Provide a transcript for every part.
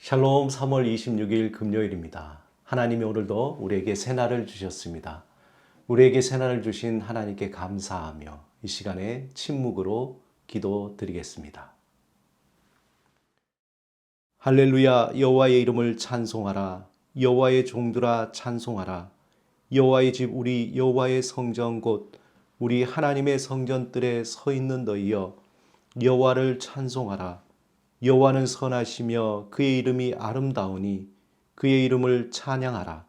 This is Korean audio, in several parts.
샬롬 3월 26일 금요일입니다. 하나님이 오늘도 우리에게 새날을 주셨습니다. 우리에게 새날을 주신 하나님께 감사하며 이 시간에 침묵으로 기도드리겠습니다. 할렐루야. 여호와의 이름을 찬송하라. 여호와의 종들아 찬송하라. 여호와의 집 우리 여호와의 성전 곧 우리 하나님의 성전들에 서 있는 너희여 여호와를 찬송하라. 여호와는 선하시며 그의 이름이 아름다우니 그의 이름을 찬양하라.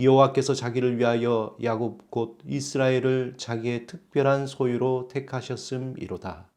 여호와께서 자기를 위하여 야곱 곧 이스라엘을 자기의 특별한 소유로 택하셨음이로다.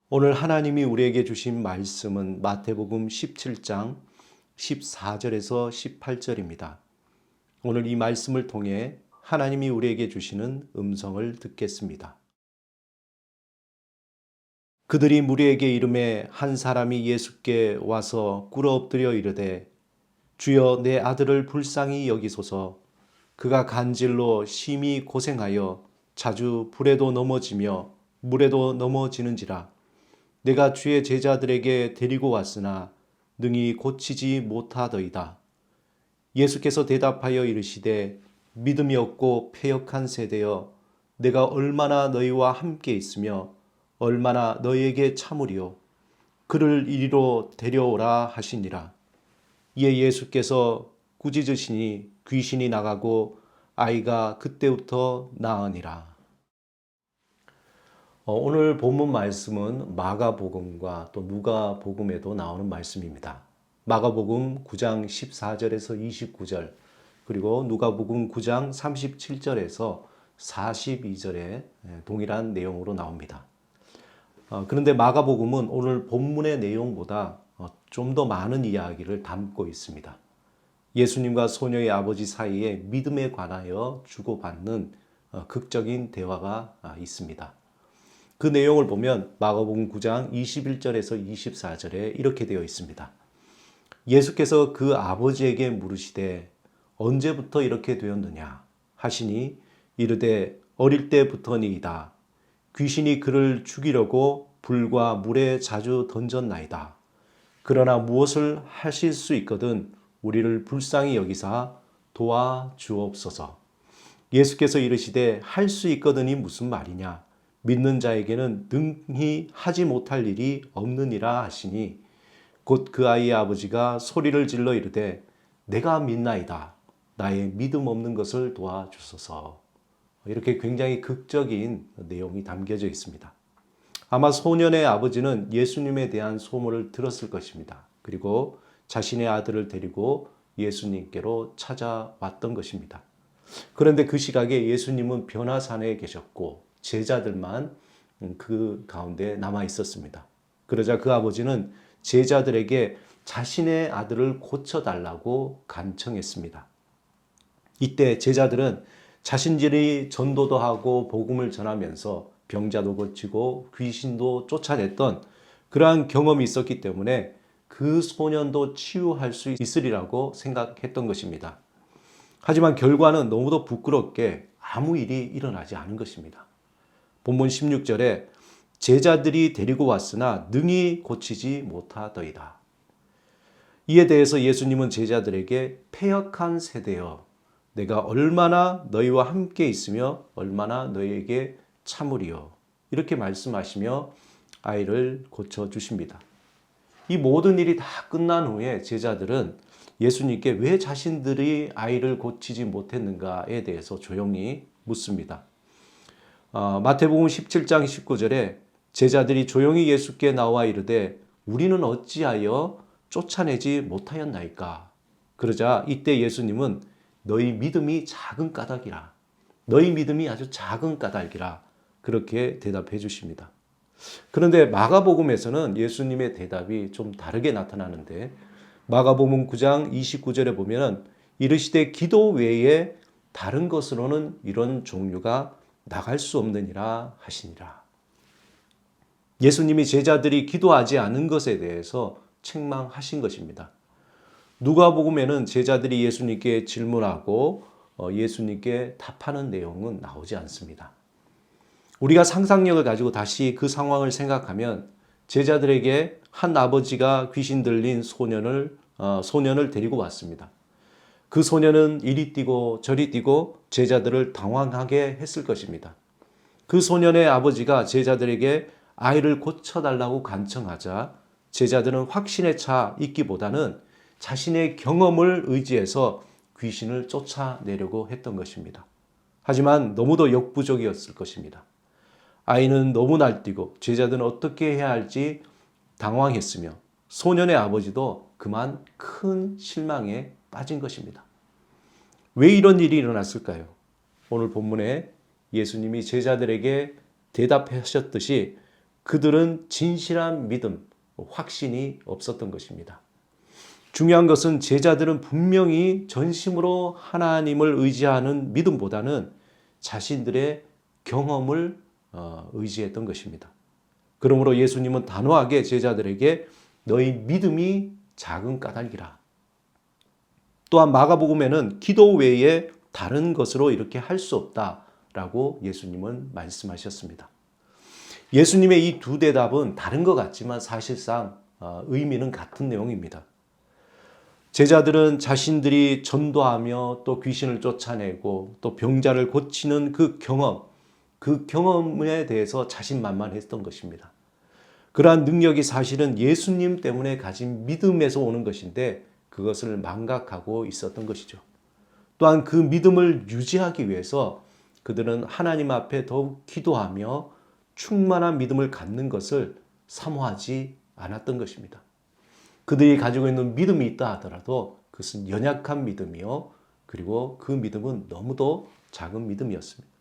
오늘 하나님이 우리에게 주신 말씀은 마태복음 17장 14절에서 18절입니다. 오늘 이 말씀을 통해 하나님이 우리에게 주시는 음성을 듣겠습니다. 그들이 무리에게 이르매 한 사람이 예수께 와서 꿇어 엎드려 이르되 주여 내 아들을 불쌍히 여기소서. 그가 간질로 심히 고생하여 자주 불에도 넘어지며 물에도 넘어지는지라. 내가 주의 제자들에게 데리고 왔으나 능히 고치지 못하더이다. 예수께서 대답하여 이르시되 믿음이 없고 패역한 세대여 내가 얼마나 너희와 함께 있으며 얼마나 너희에게 참으리요. 그를 이리로 데려오라 하시니라. 이에 예수께서 꾸짖으시니 귀신이 나가고 아이가 그때부터 나으니라. 오늘 본문 말씀은 마가복음과 또 누가복음에도 나오는 말씀입니다. 마가복음 9장 14절에서 29절, 그리고 누가복음 9장 37절에서 42절에 동일한 내용으로 나옵니다. 그런데 마가복음은 오늘 본문의 내용보다 좀 더 많은 이야기를 담고 있습니다. 예수님과 소녀의 아버지 사이에 믿음에 관하여 주고받는 극적인 대화가 있습니다. 그 내용을 보면 마가복음 9장 21절에서 24절에 이렇게 되어 있습니다. 예수께서 그 아버지에게 물으시되 언제부터 이렇게 되었느냐 하시니 이르되 어릴 때부터니이다. 귀신이 그를 죽이려고 불과 물에 자주 던졌나이다. 그러나 무엇을 하실 수 있거든 우리를 불쌍히 여기사 도와주옵소서. 예수께서 이르시되 할 수 있거든이 무슨 말이냐. 믿는 자에게는 능히 하지 못할 일이 없느니라 하시니 곧 그 아이의 아버지가 소리를 질러 이르되 내가 믿나이다. 나의 믿음 없는 것을 도와주소서. 이렇게 굉장히 극적인 내용이 담겨져 있습니다. 아마 소년의 아버지는 예수님에 대한 소문을 들었을 것입니다. 그리고 자신의 아들을 데리고 예수님께로 찾아왔던 것입니다. 그런데 그 시각에 예수님은 변화산에 계셨고 제자들만 그 가운데 남아 있었습니다. 그러자 그 아버지는 제자들에게 자신의 아들을 고쳐달라고 간청했습니다. 이때 제자들은 자신들이 전도도 하고 복음을 전하면서 병자도 고치고 귀신도 쫓아냈던 그러한 경험이 있었기 때문에 그 소년도 치유할 수 있으리라고 생각했던 것입니다. 하지만 결과는 너무도 부끄럽게 아무 일이 일어나지 않은 것입니다. 본문 16절에 제자들이 데리고 왔으나 능히 고치지 못하더이다. 이에 대해서 예수님은 제자들에게 패역한 세대여, 내가 얼마나 너희와 함께 있으며 얼마나 너희에게 참으리요, 이렇게 말씀하시며 아이를 고쳐주십니다. 이 모든 일이 다 끝난 후에 제자들은 예수님께 왜 자신들이 아이를 고치지 못했는가에 대해서 조용히 묻습니다. 마태복음 17장 19절에 제자들이 조용히 예수께 나와 이르되 우리는 어찌하여 쫓아내지 못하였나이까? 그러자 이때 예수님은 너희 믿음이 작은 까닭이라, 너희 믿음이 아주 작은 까닭이라, 그렇게 대답해 주십니다. 그런데 마가복음에서는 예수님의 대답이 좀 다르게 나타나는데, 마가복음 9장 29절에 보면 이르시되 기도 외에 다른 것으로는 이런 종류가 나갈 수 없느니라 하시니라. 예수님이 제자들이 기도하지 않은 것에 대해서 책망하신 것입니다. 누가복음에는 제자들이 예수님께 질문하고 예수님께 답하는 내용은 나오지 않습니다. 우리가 상상력을 가지고 다시 그 상황을 생각하면 제자들에게 한 아버지가 귀신 들린 소년을 데리고 왔습니다. 그 소년은 이리 뛰고 저리 뛰고 제자들을 당황하게 했을 것입니다. 그 소년의 아버지가 제자들에게 아이를 고쳐달라고 간청하자 제자들은 확신에 차 있기보다는 자신의 경험을 의지해서 귀신을 쫓아내려고 했던 것입니다. 하지만 너무도 역부족이었을 것입니다. 아이는 너무 날뛰고 제자들은 어떻게 해야 할지 당황했으며 소년의 아버지도 그만 큰 실망에 빠진 것입니다. 왜 이런 일이 일어났을까요? 오늘 본문에 예수님이 제자들에게 대답하셨듯이 그들은 진실한 믿음, 확신이 없었던 것입니다. 중요한 것은 제자들은 분명히 전심으로 하나님을 의지하는 믿음보다는 자신들의 경험을 의지했던 것입니다. 그러므로 예수님은 단호하게 제자들에게 너희 믿음이 작은 까닭이라. 또한 마가복음에는 기도 외에 다른 것으로 이렇게 할 수 없다라고 예수님은 말씀하셨습니다. 예수님의 이 두 대답은 다른 것 같지만 사실상 의미는 같은 내용입니다. 제자들은 자신들이 전도하며 또 귀신을 쫓아내고 또 병자를 고치는 그 경험에 대해서 자신만만했던 것입니다. 그러한 능력이 사실은 예수님 때문에 가진 믿음에서 오는 것인데 그것을 망각하고 있었던 것이죠. 또한 그 믿음을 유지하기 위해서 그들은 하나님 앞에 더욱 기도하며 충만한 믿음을 갖는 것을 사모하지 않았던 것입니다. 그들이 가지고 있는 믿음이 있다 하더라도 그것은 연약한 믿음이요, 그리고 그 믿음은 너무도 작은 믿음이었습니다.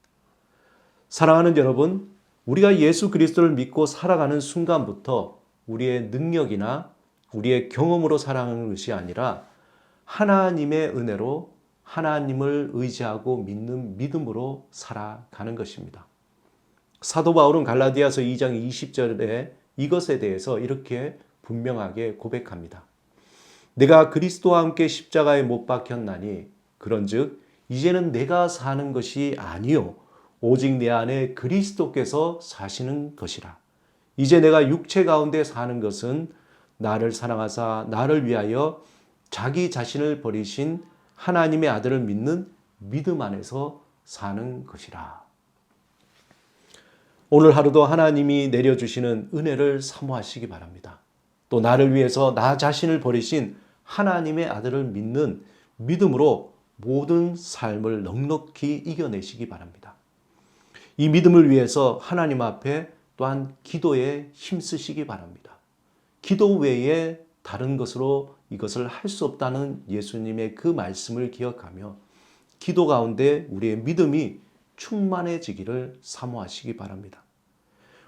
사랑하는 여러분, 우리가 예수 그리스도를 믿고 살아가는 순간부터 우리의 능력이나 우리의 경험으로 살아가는 것이 아니라 하나님의 은혜로 하나님을 의지하고 믿는 믿음으로 살아가는 것입니다. 사도 바울은 갈라디아서 2장 20절에 이것에 대해서 이렇게 분명하게 고백합니다. 내가 그리스도와 함께 십자가에 못 박혔나니 그런즉 이제는 내가 사는 것이 아니요 오직 내 안에 그리스도께서 사시는 것이라. 이제 내가 육체 가운데 사는 것은 나를 사랑하사 나를 위하여 자기 자신을 버리신 하나님의 아들을 믿는 믿음 안에서 사는 것이라. 오늘 하루도 하나님이 내려주시는 은혜를 사모하시기 바랍니다. 또 나를 위해서 나 자신을 버리신 하나님의 아들을 믿는 믿음으로 모든 삶을 넉넉히 이겨내시기 바랍니다. 이 믿음을 위해서 하나님 앞에 또한 기도에 힘쓰시기 바랍니다. 기도 외에 다른 것으로 이것을 할 수 없다는 예수님의 그 말씀을 기억하며 기도 가운데 우리의 믿음이 충만해지기를 사모하시기 바랍니다.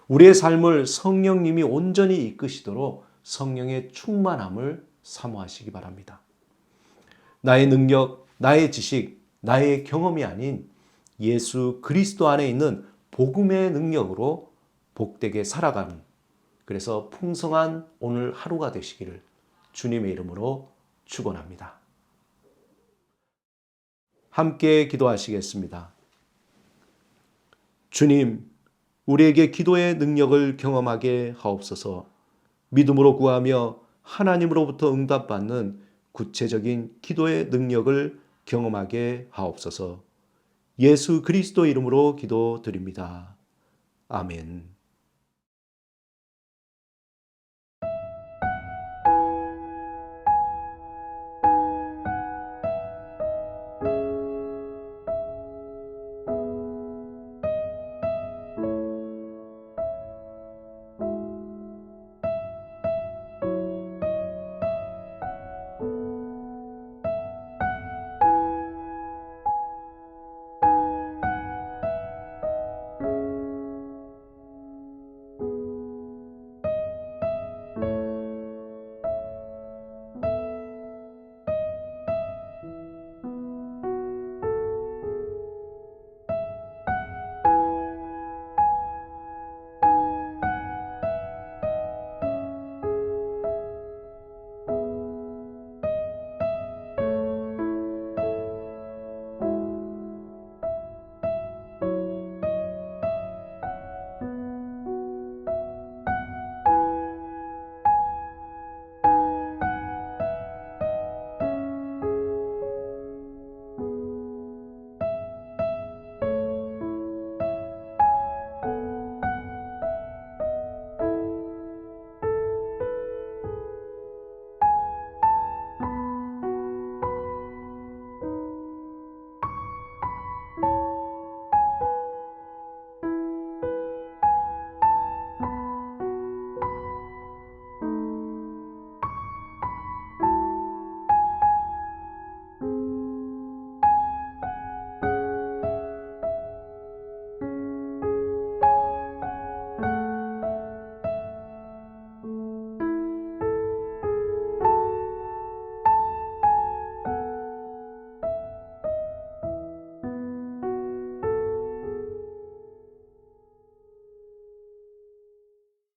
우리의 삶을 성령님이 온전히 이끄시도록 성령의 충만함을 사모하시기 바랍니다. 나의 능력, 나의 지식, 나의 경험이 아닌 예수 그리스도 안에 있는 복음의 능력으로 복되게 살아가는, 그래서 풍성한 오늘 하루가 되시기를 주님의 이름으로 축원합니다. 함께 기도하시겠습니다. 주님, 우리에게 기도의 능력을 경험하게 하옵소서. 믿음으로 구하며 하나님으로부터 응답받는 구체적인 기도의 능력을 경험하게 하옵소서. 예수 그리스도 이름으로 기도드립니다. 아멘.